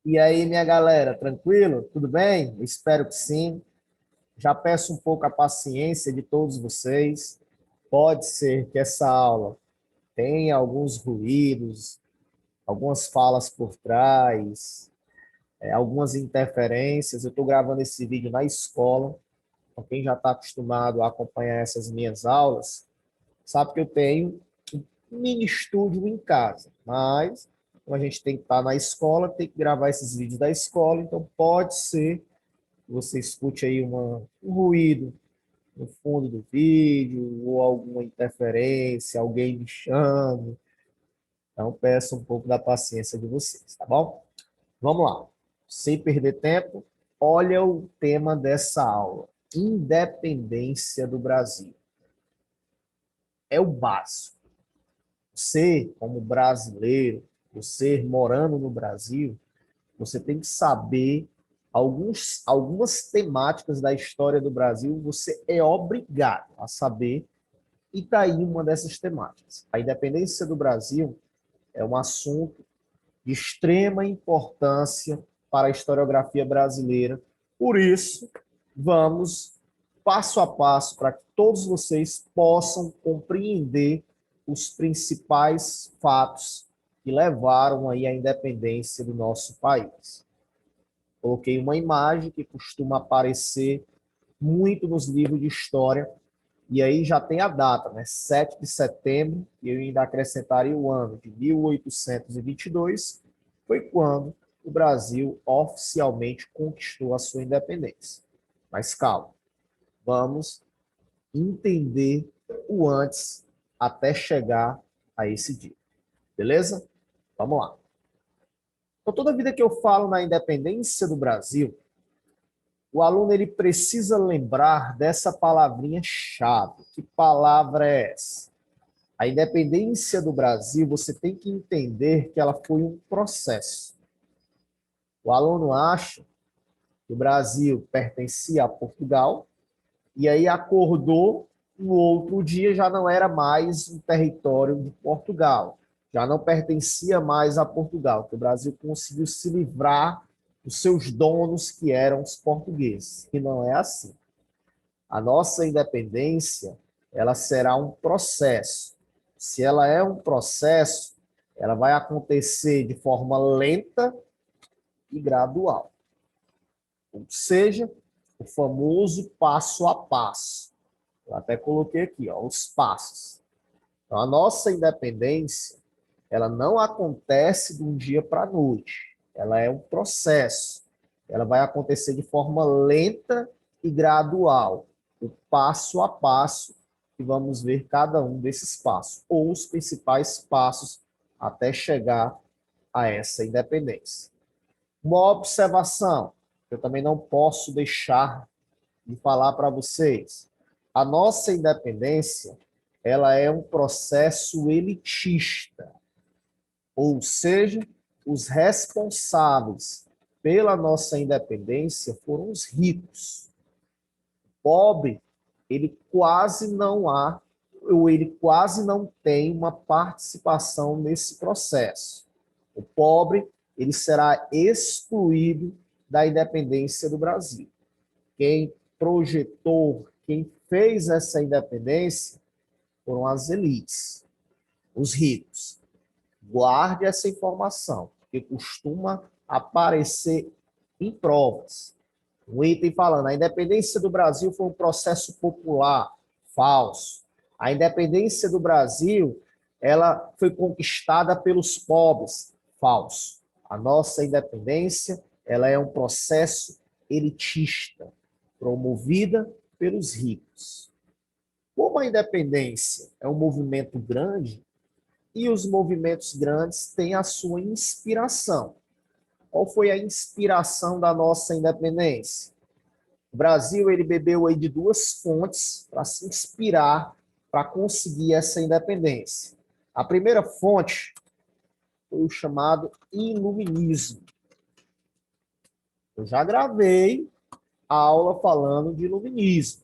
E aí, minha galera, tranquilo? Tudo bem? Eu espero que sim. Já peço um pouco a paciência de todos vocês. Pode ser que essa aula tenha alguns ruídos, algumas falas por trás, algumas interferências. Eu estou gravando esse vídeo na escola. Para quem já está acostumado a acompanhar essas minhas aulas, sabe que eu tenho um mini estúdio em casa, mas como a gente tem que estar na escola, tem que gravar esses vídeos da escola, então pode ser que você escute aí um ruído no fundo do vídeo, ou alguma interferência, alguém me chame. Então peço um pouco da paciência de vocês, tá bom? Vamos lá. Sem perder tempo, olha o tema dessa aula: independência do Brasil. É o básico. Você, como brasileiro, você morando no Brasil, você tem que saber algumas temáticas da história do Brasil, você é obrigado a saber, e está aí uma dessas temáticas. A independência do Brasil é um assunto de extrema importância para a historiografia brasileira. Por isso, vamos passo a passo para que todos vocês possam compreender os principais fatos que levaram aí à independência do nosso país. Coloquei uma imagem que costuma aparecer muito nos livros de história, e aí já tem a data, né? 7 de setembro, e eu ainda acrescentaria o ano de 1822, foi quando o Brasil oficialmente conquistou a sua independência. Mas calma, vamos entender o antes até chegar a esse dia. Beleza? Vamos lá. Então, toda vida que eu falo na independência do Brasil, o aluno ele precisa lembrar dessa palavrinha-chave. Que palavra é essa? A independência do Brasil, você tem que entender que ela foi um processo. O aluno acha que o Brasil pertencia a Portugal, e aí acordou, no outro dia já não era mais um território de Portugal, já não pertencia mais a Portugal, que o Brasil conseguiu se livrar dos seus donos, que eram os portugueses, que não é assim. A nossa independência, ela será um processo. Se ela é um processo, ela vai acontecer de forma lenta e gradual. Ou seja, o famoso passo a passo. Eu até coloquei aqui, ó, os passos. Então, a nossa independência, ela não acontece de um dia para a noite. Ela é um processo. Ela vai acontecer de forma lenta e gradual, o passo a passo, e vamos ver cada um desses passos, ou os principais passos até chegar a essa independência. Uma observação, que eu também não posso deixar de falar para vocês. A nossa independência, ela é um processo elitista, ou seja, os responsáveis pela nossa independência foram os ricos. O pobre, ele quase não há, ou ele quase não tem uma participação nesse processo. O pobre, ele será excluído da independência do Brasil. Quem projetou, quem fez essa independência foram as elites, os ricos. Guarde essa informação, porque costuma aparecer em provas. Um item falando, a independência do Brasil foi um processo popular. Falso. A independência do Brasil, ela foi conquistada pelos pobres. Falso. A nossa independência, ela é um processo elitista, promovida pelos ricos. Como a independência é um movimento grande, e os movimentos grandes têm a sua inspiração. Qual foi a inspiração da nossa independência? O Brasil ele bebeu aí de duas fontes para se inspirar para conseguir essa independência. A primeira fonte foi o chamado iluminismo. Eu já gravei a aula falando de iluminismo.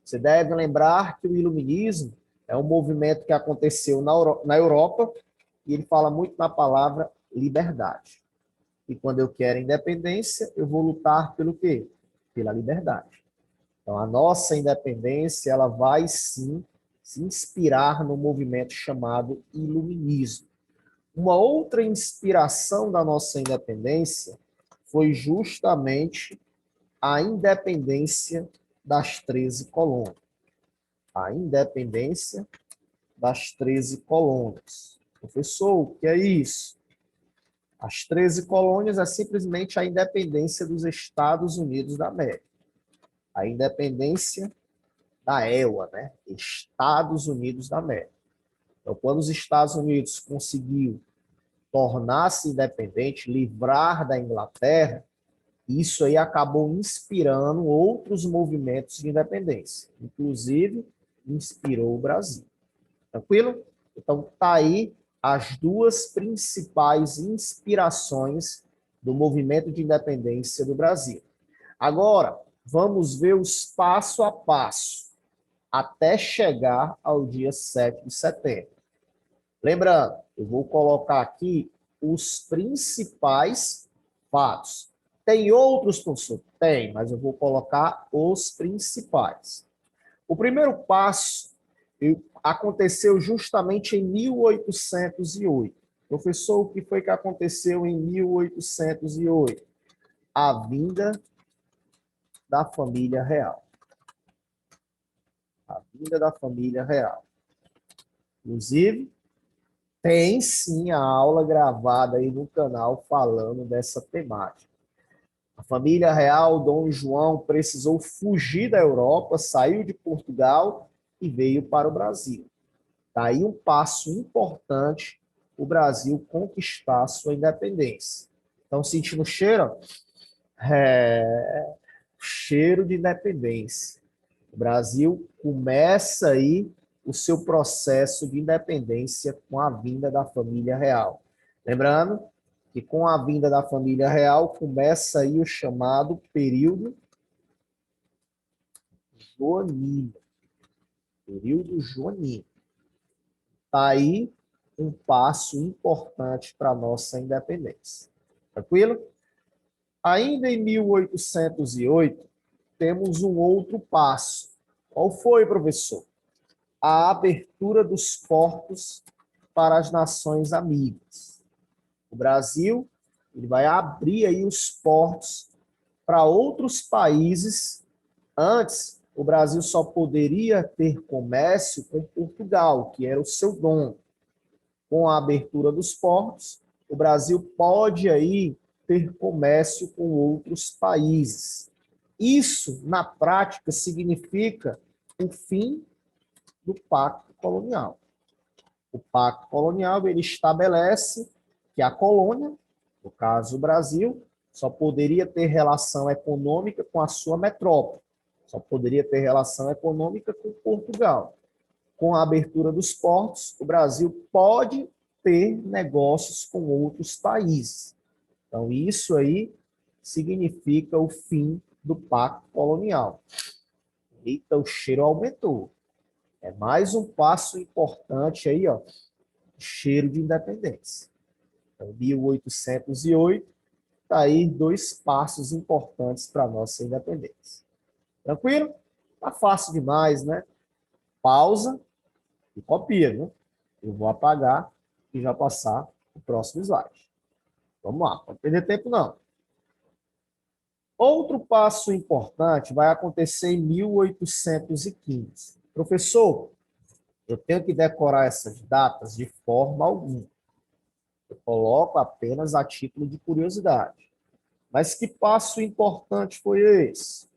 Você deve lembrar que o iluminismo é um movimento que aconteceu na Europa, e ele fala muito na palavra liberdade. E quando eu quero independência, eu vou lutar pelo quê? Pela liberdade. Então, a nossa independência, ela vai sim se inspirar no movimento chamado iluminismo. Uma outra inspiração da nossa independência foi justamente a independência das 13 colônias. A independência das 13 colônias. Professor, o que é isso? As 13 colônias é simplesmente a independência dos Estados Unidos da América. A independência da EUA, né? Estados Unidos da América. Então, quando os Estados Unidos conseguiu tornar-se independente, livrar da Inglaterra, isso aí acabou inspirando outros movimentos de independência. Inclusive, inspirou o Brasil. Tranquilo? Então, tá aí as duas principais inspirações do movimento de independência do Brasil. Agora, vamos ver os passo a passo até chegar ao dia 7 de setembro. Lembrando, eu vou colocar aqui os principais fatos. Tem outros, professor? Tem, mas eu vou colocar os principais. O primeiro passo aconteceu justamente em 1808. Professor, o que foi que aconteceu em 1808? A vinda da família real. A vinda da família real. Inclusive, tem sim a aula gravada aí no canal falando dessa temática. A família real, Dom João, precisou fugir da Europa, saiu de Portugal e veio para o Brasil. Daí um passo importante o Brasil conquistar sua independência. Então, sentindo o cheiro? Cheiro de independência. O Brasil começa aí o seu processo de independência com a vinda da família real. Lembrando que com a vinda da família real começa aí o chamado período joanino. Período joanino. Está aí um passo importante para a nossa independência. Tranquilo? Ainda em 1808, temos um outro passo. Qual foi, professor? A abertura dos portos para as nações amigas. O Brasil ele vai abrir aí os portos para outros países. Antes, o Brasil só poderia ter comércio com Portugal, que era o seu dono. Com a abertura dos portos, o Brasil pode aí ter comércio com outros países. Isso, na prática, significa o fim do Pacto Colonial. O Pacto Colonial ele estabelece que a colônia, no caso o Brasil, só poderia ter relação econômica com a sua metrópole, só poderia ter relação econômica com Portugal. Com a abertura dos portos, o Brasil pode ter negócios com outros países. Então, isso aí significa o fim do Pacto Colonial. Eita, o cheiro aumentou. É mais um passo importante aí, ó, cheiro de independência. Então, 1808, está aí dois passos importantes para a nossa independência. Tranquilo? Tá fácil demais, né? Pausa e copia, viu? Eu vou apagar e já passar o próximo slide. Vamos lá, não pode perder tempo não. Outro passo importante vai acontecer em 1815. Professor, eu tenho que decorar essas datas de forma alguma. Eu coloco apenas a título de curiosidade. Mas que passo importante foi esse?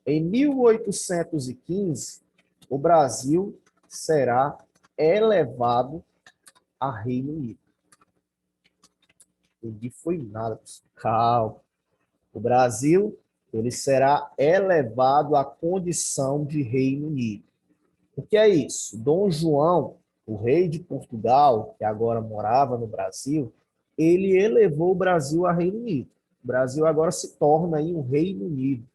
Em 1815, o Brasil será elevado a Reino Unido. Entendi, foi nada, calma. O Brasil ele será elevado à condição de Reino Unido. O que é isso? Dom João, o rei de Portugal, que agora morava no Brasil, ele elevou o Brasil a Reino Unido. O Brasil agora se torna aí um Reino Unido.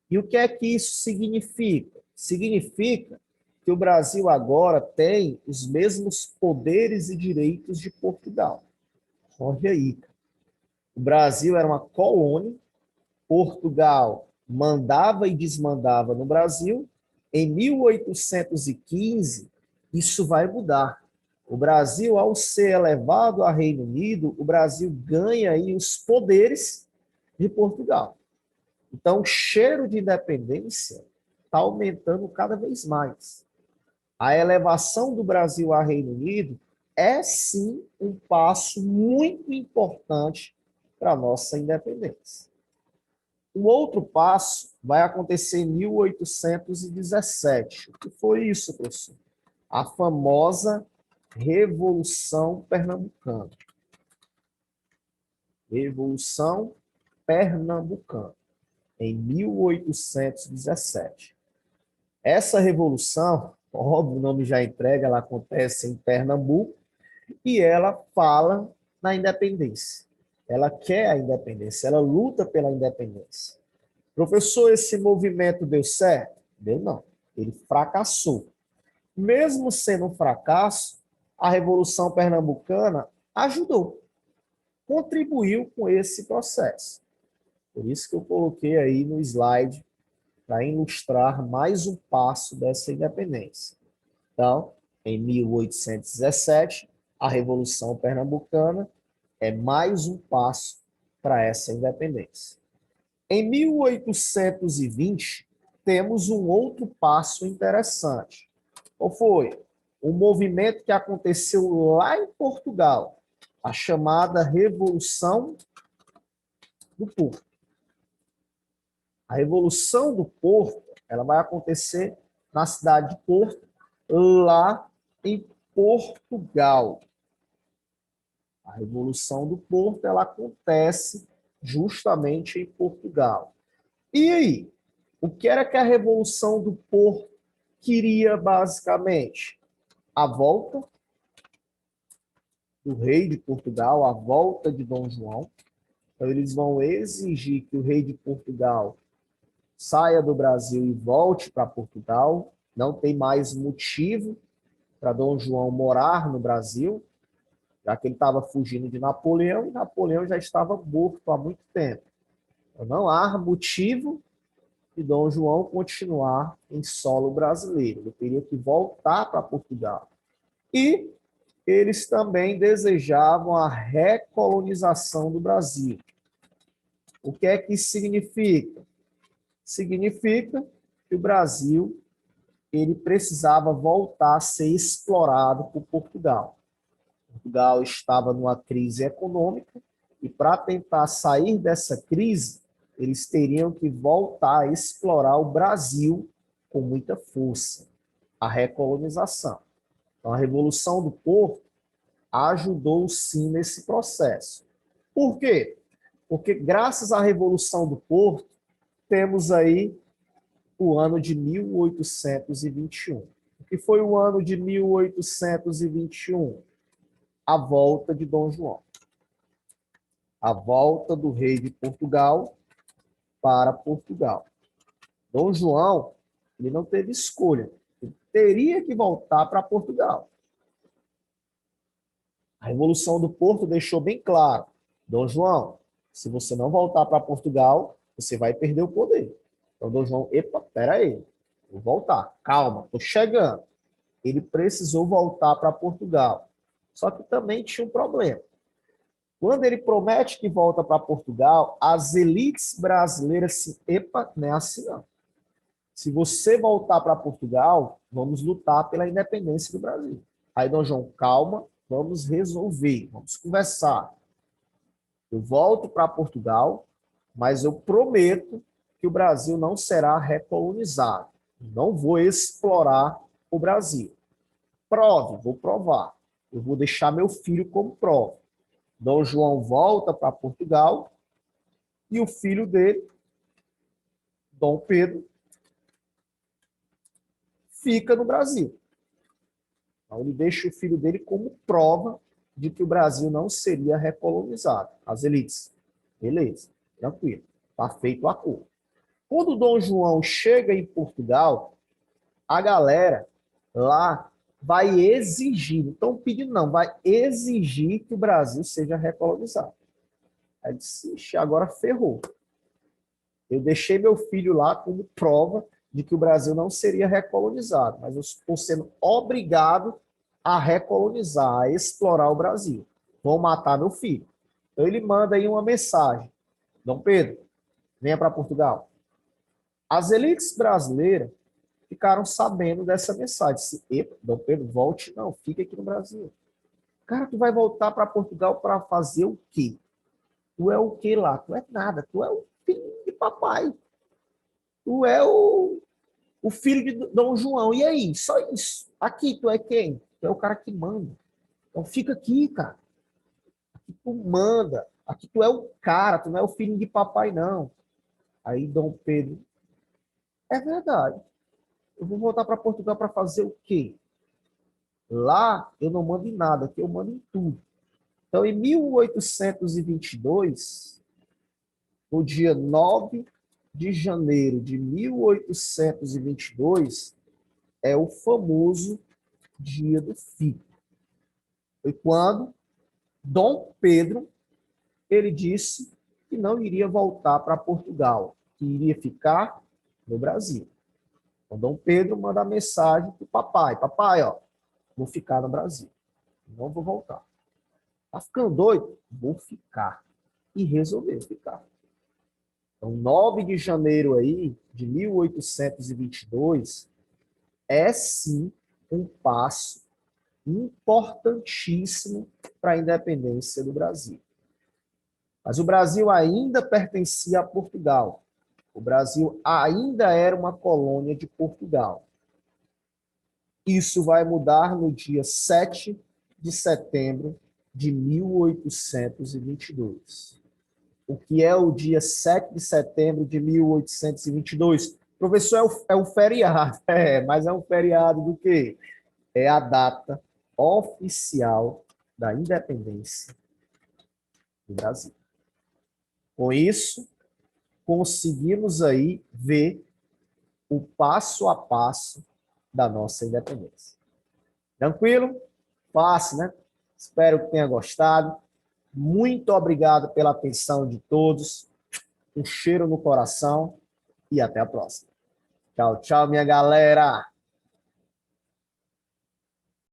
E o que é que isso significa? Significa que o Brasil agora tem os mesmos poderes e direitos de Portugal. Olha aí. O Brasil era uma colônia, Portugal mandava e desmandava no Brasil. Em 1815, isso vai mudar. O Brasil, ao ser elevado a Reino Unido, o Brasil ganha aí os poderes de Portugal. Então, o cheiro de independência está aumentando cada vez mais. A elevação do Brasil a Reino Unido é, sim, um passo muito importante para a nossa independência. Um outro passo vai acontecer em 1817. O que foi isso, professor? A famosa Revolução Pernambucana. Revolução Pernambucana, em 1817. Essa revolução, óbvio, o nome já entrega, ela acontece em Pernambuco e ela fala na independência. Ela quer a independência, ela luta pela independência. Professor, esse movimento deu certo? Deu não. Ele fracassou. Mesmo sendo um fracasso, a Revolução Pernambucana ajudou, contribuiu com esse processo. Por isso que eu coloquei aí no slide para ilustrar mais um passo dessa independência. Então, em 1817, a Revolução Pernambucana é mais um passo para essa independência. Em 1820, temos um outro passo interessante. Qual foi? Um movimento que aconteceu lá em Portugal, a chamada Revolução do Porto. A Revolução do Porto, ela vai acontecer na cidade de Porto, lá em Portugal. A Revolução do Porto, ela acontece justamente em Portugal. E aí? O que era que a Revolução do Porto queria, basicamente? A volta do rei de Portugal, a volta de Dom João. Então, eles vão exigir que o rei de Portugal saia do Brasil e volte para Portugal. Não tem mais motivo para Dom João morar no Brasil, já que ele estava fugindo de Napoleão, e Napoleão já estava morto há muito tempo. Então, não há motivo de Dom João continuar em solo brasileiro. Ele teria que voltar para Portugal. E eles também desejavam a recolonização do Brasil. O que é que isso significa? Significa que o Brasil ele precisava voltar a ser explorado por Portugal. Portugal estava numa crise econômica e, para tentar sair dessa crise, eles teriam que voltar a explorar o Brasil com muita força, a recolonização. Então, a Revolução do Porto ajudou, sim, nesse processo. Por quê? Porque, graças à Revolução do Porto, temos aí o ano de 1821. O que foi o ano de 1821? A volta de Dom João. A volta do rei de Portugal para Portugal. Dom João, ele não teve escolha. Ele teria que voltar para Portugal. A Revolução do Porto deixou bem claro: Dom João, se você não voltar para Portugal, você vai perder o poder. Então, Dom João, epa, peraí, vou voltar, calma, estou chegando. Ele precisou voltar para Portugal. Só que também tinha um problema. Quando ele promete que volta para Portugal, as elites brasileiras se, epa, não é assim não. Se você voltar para Portugal, vamos lutar pela independência do Brasil. Aí, Dom João, calma, vamos resolver, vamos conversar. Eu volto para Portugal, mas eu prometo que o Brasil não será recolonizado. Não vou explorar o Brasil. Prove, vou provar. Eu vou deixar meu filho como prova. Dom João volta para Portugal e o filho dele, Dom Pedro, fica no Brasil. Então, ele deixa o filho dele como prova de que o Brasil não seria recolonizado. As elites. Beleza, tranquilo. Está feito o acordo. Quando Dom João chega em Portugal, a galera lá vai exigir, então pedindo não, vai exigir que o Brasil seja recolonizado. Aí eu disse, ixi, agora ferrou. Eu deixei meu filho lá como prova de que o Brasil não seria recolonizado, mas eu estou sendo obrigado a recolonizar, a explorar o Brasil. Vou matar meu filho. Então ele manda aí uma mensagem. Dom Pedro, venha para Portugal. As elites brasileiras ficaram sabendo dessa mensagem. Disse, epa, Dom Pedro, volte. Não, fica aqui no Brasil. Cara, tu vai voltar para Portugal para fazer o quê? Tu é o quê lá? Tu é nada. Tu é o filho de papai. Tu é o filho de Dom João. E aí? Só isso. Aqui, tu é quem? Tu é o cara que manda. Então fica aqui, cara. Aqui tu manda. Aqui tu é o cara. Tu não é o filho de papai, não. Aí Dom Pedro, é verdade. Eu vou voltar para Portugal para fazer o quê? Lá eu não mando em nada, aqui eu mando em tudo. Então, em 1822, no dia 9 de janeiro de 1822, é o famoso Dia do Filho. Foi quando Dom Pedro ele disse que não iria voltar para Portugal, que iria ficar no Brasil. Então, Dom Pedro manda a mensagem para o papai: papai, ó, vou ficar no Brasil, não vou voltar. Tá ficando doido? Vou ficar. E resolveu ficar. Então, 9 de janeiro aí, de 1822, é sim um passo importantíssimo para a independência do Brasil. Mas o Brasil ainda pertencia a Portugal. O Brasil ainda era uma colônia de Portugal. Isso vai mudar no dia 7 de setembro de 1822. O que é o dia 7 de setembro de 1822? Professor, é um feriado. Mas é um feriado do quê? É a data oficial da independência do Brasil. Com isso, conseguimos aí ver o passo a passo da nossa independência. Tranquilo? Fácil, né? Espero que tenha gostado. Muito obrigado pela atenção de todos. Um cheiro no coração e até a próxima. Tchau, tchau, minha galera!